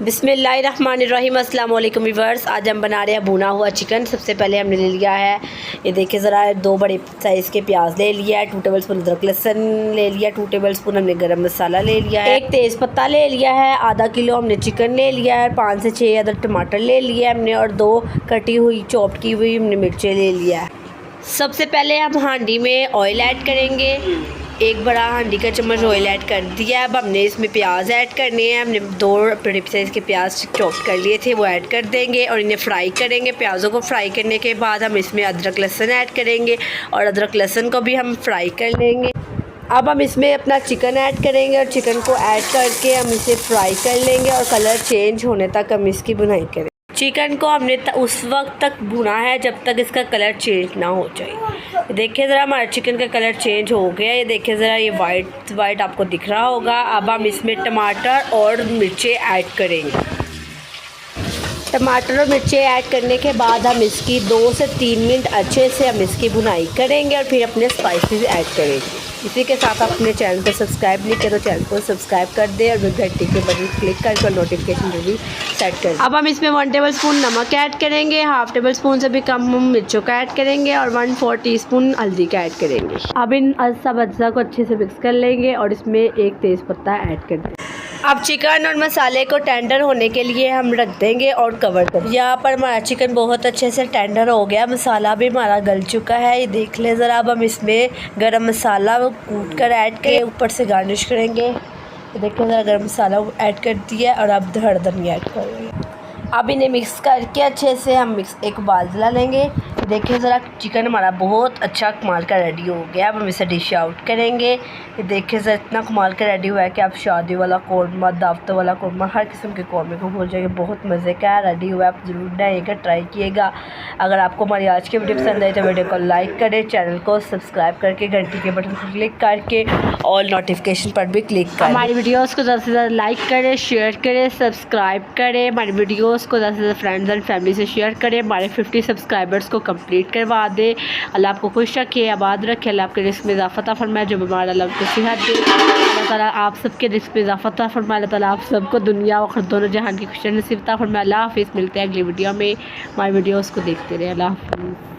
बिस्मिल्लाहिर्रहमानिर्रहीम। अस्सलाम वालेकुम व्यूअर्स। आज हम बना रहे हैं भुना हुआ चिकन। सबसे पहले हमने ले लिया है, ये देखिए ज़रा, 2 बड़े साइज़ के प्याज ले लिया है, 2 टेबल स्पून अदरक लहसुन ले लिया, 2 टेबल स्पून हमने गरम मसाला ले लिया है, 1 तेज़ पत्ता ले लिया है, आधा किलो हमने चिकन ले लिया है, 5 से 6 अदर टमाटर ले लिया है हमने, और 2 कटी हुई चॉप की हुई हमने मिर्चें ले लिया है। सबसे पहले हम हांडी में ऑयल ऐड करेंगे। 1 बड़ा हांडी का चम्मच ऑयल ऐड कर दिया। अब हमने इसमें प्याज ऐड करने हैं। हमने 2 बड़े साइज़ के प्याज चॉप कर लिए थे, वो ऐड कर देंगे और इन्हें फ्राई करेंगे। प्याज़ों को फ्राई करने के बाद हम इसमें अदरक लहसुन ऐड करेंगे और अदरक लहसुन को भी हम फ्राई कर लेंगे। अब हम इसमें अपना चिकन ऐड करेंगे और चिकन को ऐड करके हम इसे फ्राई कर लेंगे और कलर चेंज होने तक हम इसकी भुनाई करें। चिकन को हमने उस वक्त तक भुना है जब तक इसका कलर चेंज ना हो जाए। देखिए ज़रा, हमारा चिकन का कलर चेंज हो गया। ये देखिए ज़रा, ये वाइट आपको दिख रहा होगा। अब हम इसमें टमाटर और मिर्चें ऐड करेंगे। टमाटर और मिर्चें ऐड करने के बाद हम इसकी 2 से 3 मिनट अच्छे से हम इसकी भुनाई करेंगे और फिर अपने स्पाइसेस ऐड करेंगे। इसी के साथ आप अपने चैनल को सब्सक्राइब नहीं किया तो चैनल को सब्सक्राइब कर दें और घंटी के बटन क्लिक करके नोटिफिकेशन भी सेट कर दें। अब हम इसमें 1 टेबल स्पून नमक ऐड करेंगे, 1/2 टेबल स्पून से भी कम हम मिर्चों का ऐड करेंगे और 1/4 टीस्पून हल्दी का ऐड करेंगे। अब इन सब अज्जा को अच्छे से मिक्स कर लेंगे और इसमें 1 तेज़ पत्ता ऐड कर देंगे। अब चिकन और मसाले को टेंडर होने के लिए हम रख देंगे और कवर कर। यहाँ पर हमारा चिकन बहुत अच्छे से टेंडर हो गया, मसाला भी हमारा गल चुका है, ये देख ले ज़रा। अब हम इसमें गरम मसाला कूट कर ऐड करें, ऊपर से गार्निश करेंगे। ये देखिए ज़रा, गरम मसाला ऐड कर दिया और अब हरा धनिया ऐड करेंगे। अब इन्हें मिक्स करके अच्छे से हम एक उबाल दिला लेंगे। देखिए ज़रा, चिकन हमारा बहुत अच्छा कमाल का रेडी हो गया। अब हम इसे डिश आउट करेंगे। ये देखिए ज़रा, इतना कमाल का रेडी हुआ है कि आप शादी वाला कौरमा, दावत वाला कौरमा, हर किस्म के कौरमे को भूल जाएंगे। बहुत मज़े का रेडी हुआ है, आप ज़रूर बनाइएगा, ट्राई कीजिएगा। अगर आपको हमारी आज की वीडियो पसंद आई तो वीडियो को लाइक करें, चैनल को सब्सक्राइब करके घंटी के बटन पर क्लिक करके ऑल नोटिफिकेशन पर भी क्लिक करें। हमारी वीडियोज़ को ज़्यादा से ज़्यादा लाइक करें, शेयर करें, सब्सक्राइब करें। हमारी वीडियोज़ को ज़्यादा से ज़्यादा फ्रेंड्स एंड फैमिली से शेयर करें। हमारे 50 सब्सक्राइबर्स को कंप्लीट करवा दे। अल्लाह आपको खुश रखे, आबाद रखे, अल्लाह आपके रिस्क में इजाफा फरमाए, जो बीमार अल्लाह को सेहत दे। अल्लाह ताला आप सबके रिस्क में इजाफा फरमाए। अल्लाह ताला आप सबको दुनिया और दोनों जहान की खुशियाँ नसीब फरमाए। अल्लाह हाफिज़। मिलते हैं अगली वीडियो में। हमारी वीडियोज़ को देखते रहे। अल्लाह हाफिज़।